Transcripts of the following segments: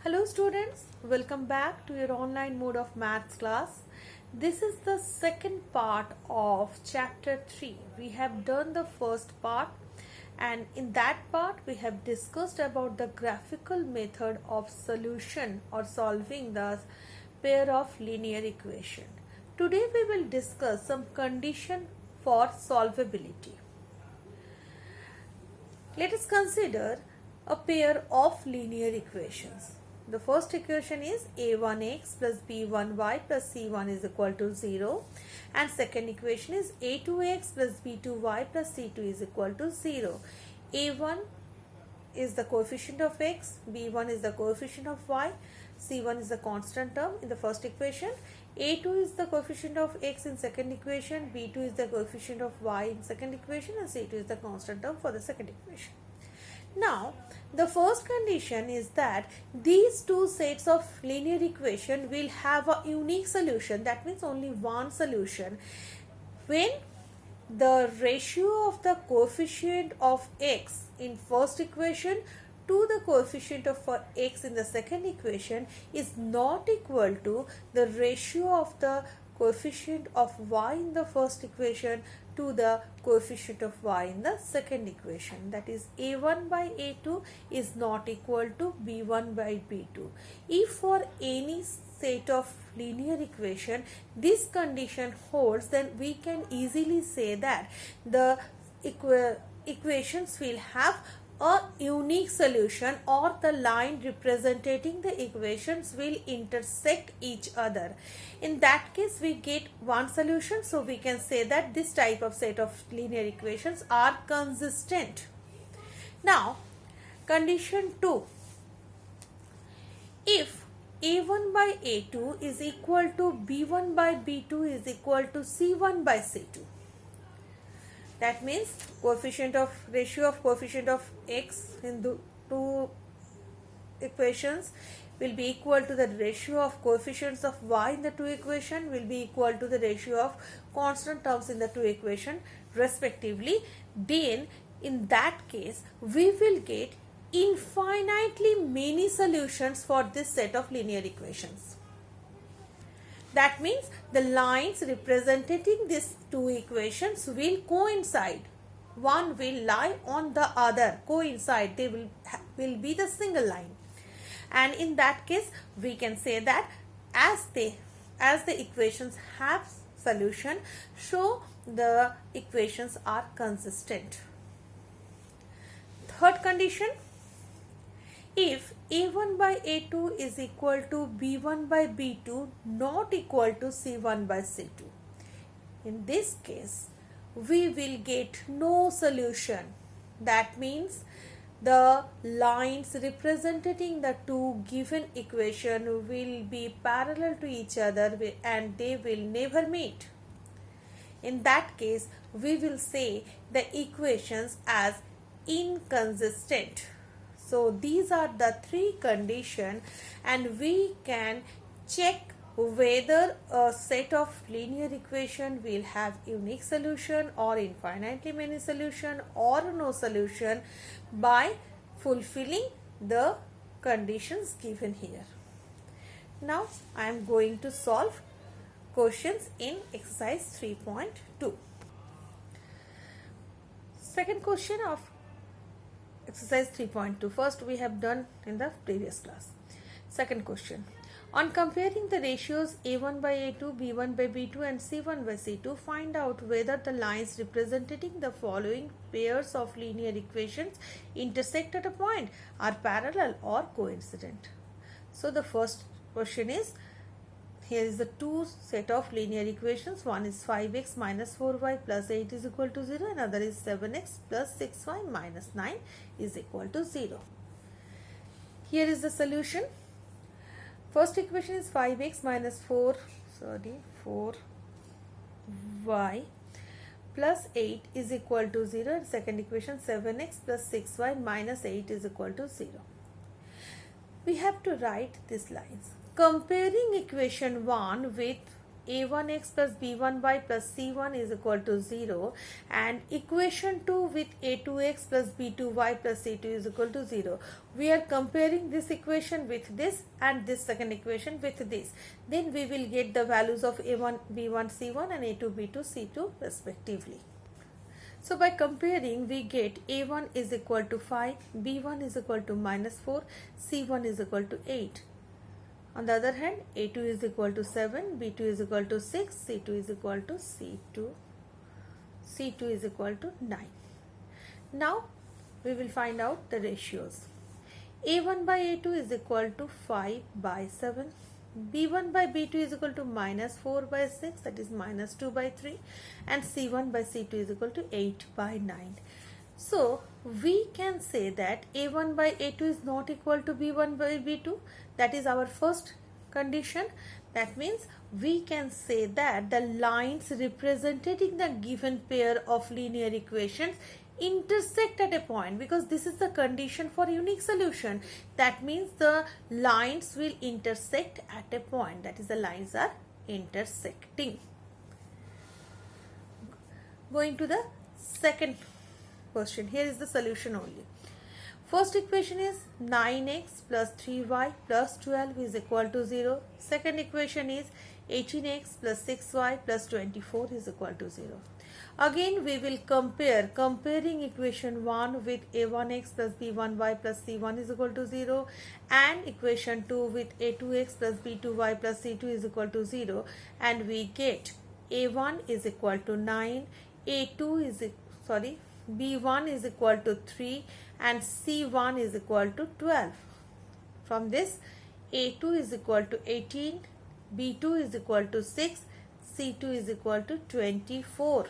Hello students, welcome back to your online mode of maths class. This is the second part of chapter 3. We have done the first part and in that part we have discussed about the graphical method of solution or solving the pair of linear equation. Today we will discuss some condition for solvability. Let us consider a pair of linear equations. The first equation is a1x plus b1y plus c1 is equal to 0, and second equation is a2x plus b2y plus c2 is equal to 0. a1 is the coefficient of x, b1 is the coefficient of y, c1 is the constant term in the first equation, a2 is the coefficient of x in second equation, b2 is the coefficient of y in second equation, and c2 is the constant term for the second equation. Now, the first condition is that these two sets of linear equation will have a unique solution. That means only one solution when the ratio of the coefficient of x in first equation to the coefficient of x in the second equation is not equal to the ratio of the coefficient of y in the first equation to the coefficient of y in the second equation. That is, a1 by a2 is not equal to b1 by b2. If for any set of linear equation this condition holds, then we can easily say that the equations will have a unique solution, or the line representing the equations will intersect each other. In that case we get one solution, so we can say that this type of set of linear equations are consistent. Now, condition 2. If a1 by a2 is equal to b1 by b2 is equal to c1 by c2. That means ratio of coefficient of x in the two equations will be equal to the ratio of coefficients of y in the two equation will be equal to the ratio of constant terms in the two equation respectively. Then in that case we will get infinitely many solutions for this set of linear equations. That means the lines representing these two equations will coincide. One will lie on the other, coincide. They will be the single line. And in that case, we can say that as the equations have solution, so the equations are consistent. Third condition. If a1 by a2 is equal to b1 by b2 not equal to c1 by c2. In this case, we will get no solution. That means the lines representing the two given equation will be parallel to each other and they will never meet. In that case, we will say the equations as inconsistent. So these are the three conditions, and we can check whether a set of linear equation will have unique solution or infinitely many solution or no solution by fulfilling the conditions given here. Now I am going to solve questions in exercise 3.2. Second question of exercise 3.2. First we have done in the previous class. Second question. On comparing the ratios a1 by a2, b1 by b2 and c1 by c2, find out whether the lines representing the following pairs of linear equations intersect at a point, are parallel or coincident. So the first question is, here is the two set of linear equations. One is 5x minus 4y plus 8 is equal to 0. Another is 7x plus 6y minus 9 is equal to 0. Here is the solution. First equation is 5x minus 4y plus 8 is equal to 0. And second equation 7x plus 6y minus 8 is equal to 0. We have to write these lines. Comparing equation 1 with a1x plus b1y plus c1 is equal to 0 and equation 2 with a2x plus b2y plus c2 is equal to 0. We are comparing this equation with this and this second equation with this. Then we will get the values of a1, b1, c1 and a2, b2, c2 respectively. So by comparing, we get a1 is equal to 5, b1 is equal to -4, c1 is equal to 8. On the other hand, a2 is equal to 7, b2 is equal to 6, c2 is equal to c2 is equal to 9. Now we will find out the ratios. a1 by a2 is equal to 5 by 7. b1 by b2 is equal to -4 by 6, that is -2 by 3, and c1 by c2 is equal to 8 by 9. So we can say that a1 by a2 is not equal to b1 by b2. That is our first condition. That means we can say that the lines representing the given pair of linear equations intersect at a point, because this is the condition for unique solution. That means the lines will intersect at a point, that is the lines are intersecting. Going to the second question, here is the solution only. First equation is 9x plus 3y plus 12 is equal to 0. Second equation is 18x plus 6y plus 24 is equal to 0. Again we will comparing equation 1 with a1x plus b1y plus c1 is equal to 0 and equation 2 with a2x plus b2y plus c2 is equal to 0, and we get a1 is equal to 9, b1 is equal to 3 and c1 is equal to 12. From this, a2 is equal to 18, b2 is equal to 6, c2 is equal to 24.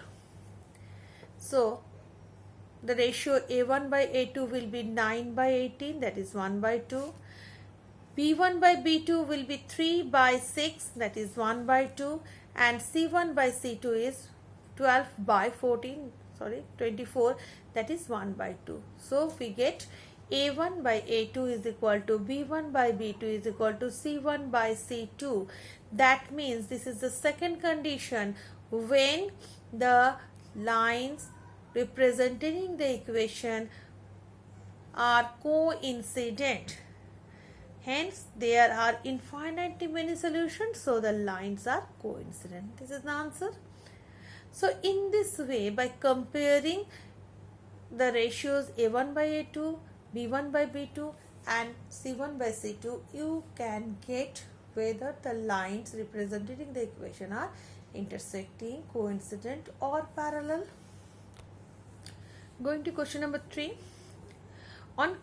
So the ratio a1 by a2 will be 9 by 18, that is 1 by 2. b1 by b2 will be 3 by 6, that is 1 by 2, and c1 by c2 is 12 by 24, that is 1 by 2. So we get a1 by a2 is equal to b1 by b2 is equal to c1 by c2. That means this is the second condition when the lines representing the equation are coincident. Hence, there are infinitely many solutions, so the lines are coincident. This is the answer. So in this way, by comparing the ratios a1 by a2, b1 by b2 and c1 by c2, you can get whether the lines representing the equation are intersecting, coincident or parallel. Going to question number 3. On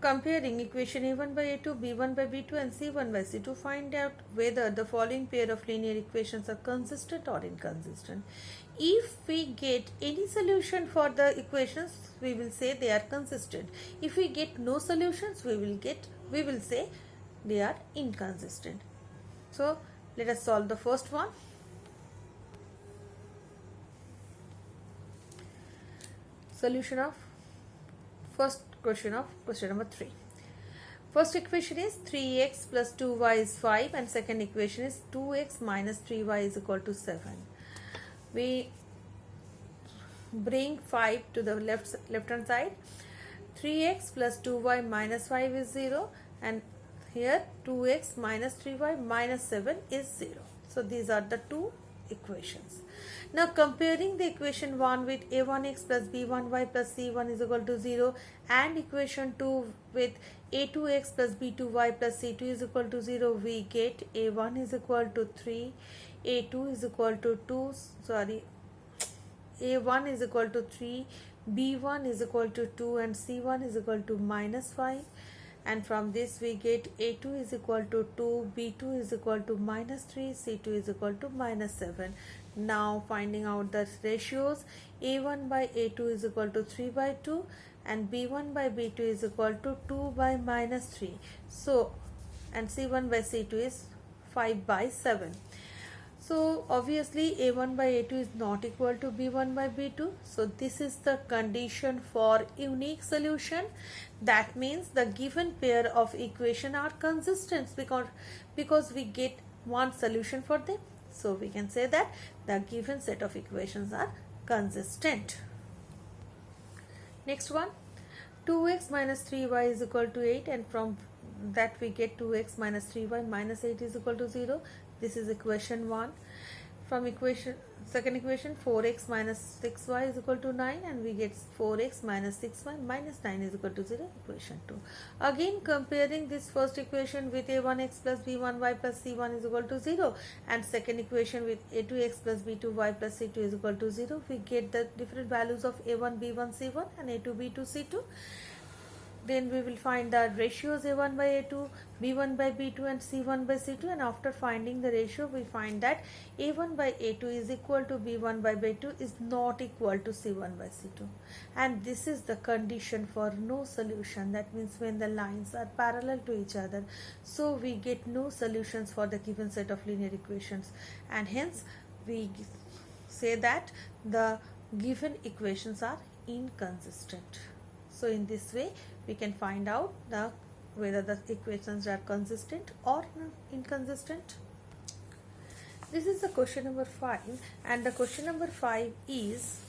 comparing equation a1 by a2, b1 by b2 and c1 by c2, find out whether the following pair of linear equations are consistent or inconsistent. If we get any solution for the equations, we will say they are consistent. If we get no solutions, we will say they are inconsistent. So let us solve the first one. Solution of first question of question number 3. First equation is 3x plus 2y is 5 and second equation is 2x minus 3y is equal to 7. We bring 5 to the left hand side. 3x plus 2y minus 5 is 0 and here 2x minus 3y minus 7 is 0. So these are the two equations. Now comparing the equation 1 with a1x plus b1y plus c1 is equal to 0 and equation 2 with a2x plus b2y plus c2 is equal to 0, we get a1 is equal to 3, a2 is equal to 2, a1 is equal to 3, b1 is equal to 2 and c1 is equal to minus 5. And from this we get a2 is equal to 2, b2 is equal to minus 3, c2 is equal to minus 7. Now finding out the ratios, a1 by a2 is equal to 3 by 2 and b1 by b2 is equal to 2 by minus 3. So, and c1 by c2 is 5 by 7. So obviously a1 by a2 is not equal to b1 by b2. So this is the condition for unique solution. That means the given pair of equation are consistent because we get one solution for them. So we can say that the given set of equations are consistent. Next one, 2x minus 3y is equal to 8, and from that we get 2x minus 3y minus 8 is equal to 0. This is equation 1. From second equation, 4x minus 6y is equal to 9, and we get 4x minus 6y minus 9 is equal to 0, equation 2. Again comparing this first equation with a1x plus b1y plus c1 is equal to 0, and second equation with a2x plus b2y plus c2 is equal to 0, we get the different values of a1, b1, c1 and a2, b2, c2. Then we will find the ratios a1 by a2, b1 by b2 and c1 by c2, and after finding the ratio we find that a1 by a2 is equal to b1 by b2 is not equal to c1 by c2, and this is the condition for no solution. That means when the lines are parallel to each other, so we get no solutions for the given set of linear equations, and hence we say that the given equations are inconsistent. So in this way we can find out whether the equations are consistent or inconsistent. This is the question number 5, and the question number 5 is,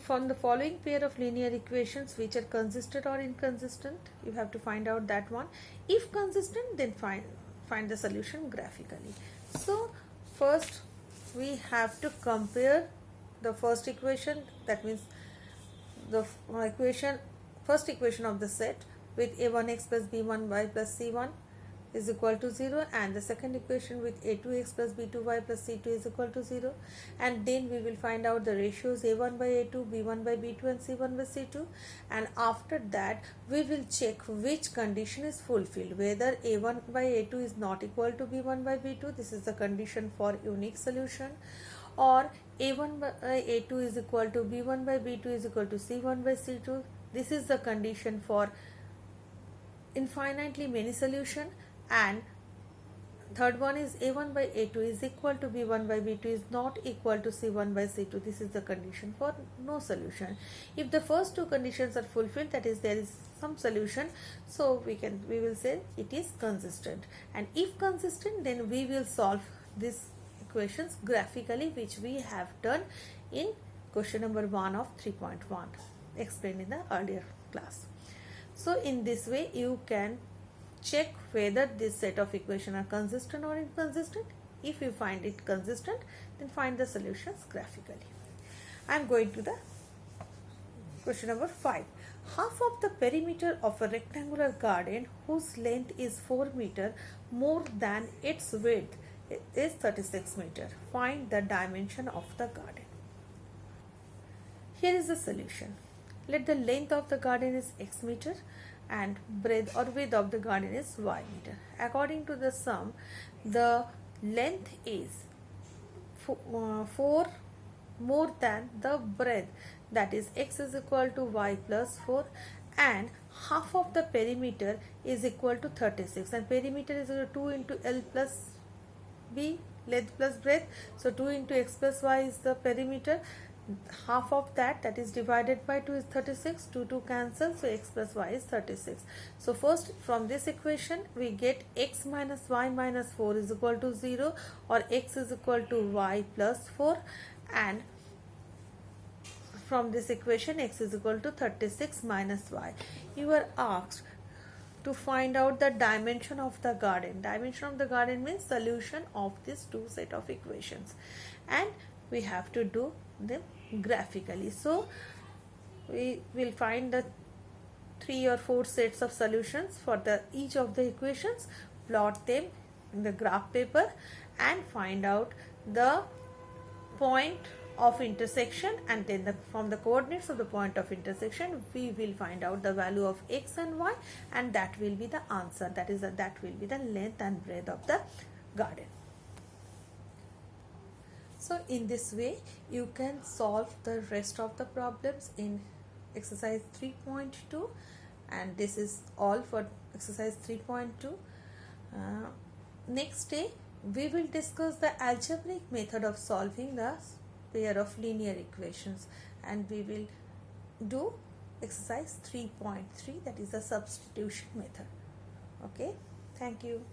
from the following pair of linear equations which are consistent or inconsistent, you have to find out that one. If consistent, then find the solution graphically. So first we have to compare the first equation, that means the first equation of the set with a1x plus b1y plus c1 is equal to 0, and the second equation with a2x plus b2y plus c2 is equal to 0, and then we will find out the ratios a1 by a2, b1 by b2 and c1 by c2, and after that we will check which condition is fulfilled, whether a1 by a2 is not equal to b1 by b2, this is the condition for unique solution, or a1 by a2 is equal to b1 by b2 is equal to c1 by c2, this is the condition for infinitely many solution, and third one is a1 by a2 is equal to b1 by b2 is not equal to c1 by c2, this is the condition for no solution. If the first two conditions are fulfilled, that is there is some solution, so we will say it is consistent, and if consistent, then we will solve these equations graphically, which we have done in question number 1 of 3.1 explained in the earlier class. So in this way you can check whether this set of equations are consistent or inconsistent. If you find it consistent, then find the solutions graphically. I am going to the question number 5. Half of the perimeter of a rectangular garden whose length is 4 meter more than its width is 36 meter. Find the dimension of the garden. Here is the solution. Let the length of the garden is x meter and breadth or width of the garden is y meter. According to the sum, the length is 4 more than the breadth, that is x is equal to y plus 4, and half of the perimeter is equal to 36, and perimeter is equal to 2 into L plus B, length plus breadth, so 2 into x plus y is the perimeter. Half of that is divided by 2 is 36, 2 cancel, so x plus y is 36. So first from this equation we get x minus y minus 4 is equal to 0, or x is equal to y plus 4, and from this equation x is equal to 36 minus y. You are asked to find out the dimension of the garden. Dimension of the garden means solution of these two set of equations, and we have to do them graphically. So we will find the 3 or 4 sets of solutions for each of the equations, plot them in the graph paper, and find out the point of intersection, and then from the coordinates of the point of intersection we will find out the value of x and y, and that will be the answer, that will be the length and breadth of the garden. So in this way you can solve the rest of the problems in exercise 3.2, and this is all for exercise 3.2. Next day we will discuss the algebraic method of solving the pair of linear equations, and we will do exercise 3.3, that is the substitution method. Okay, thank you.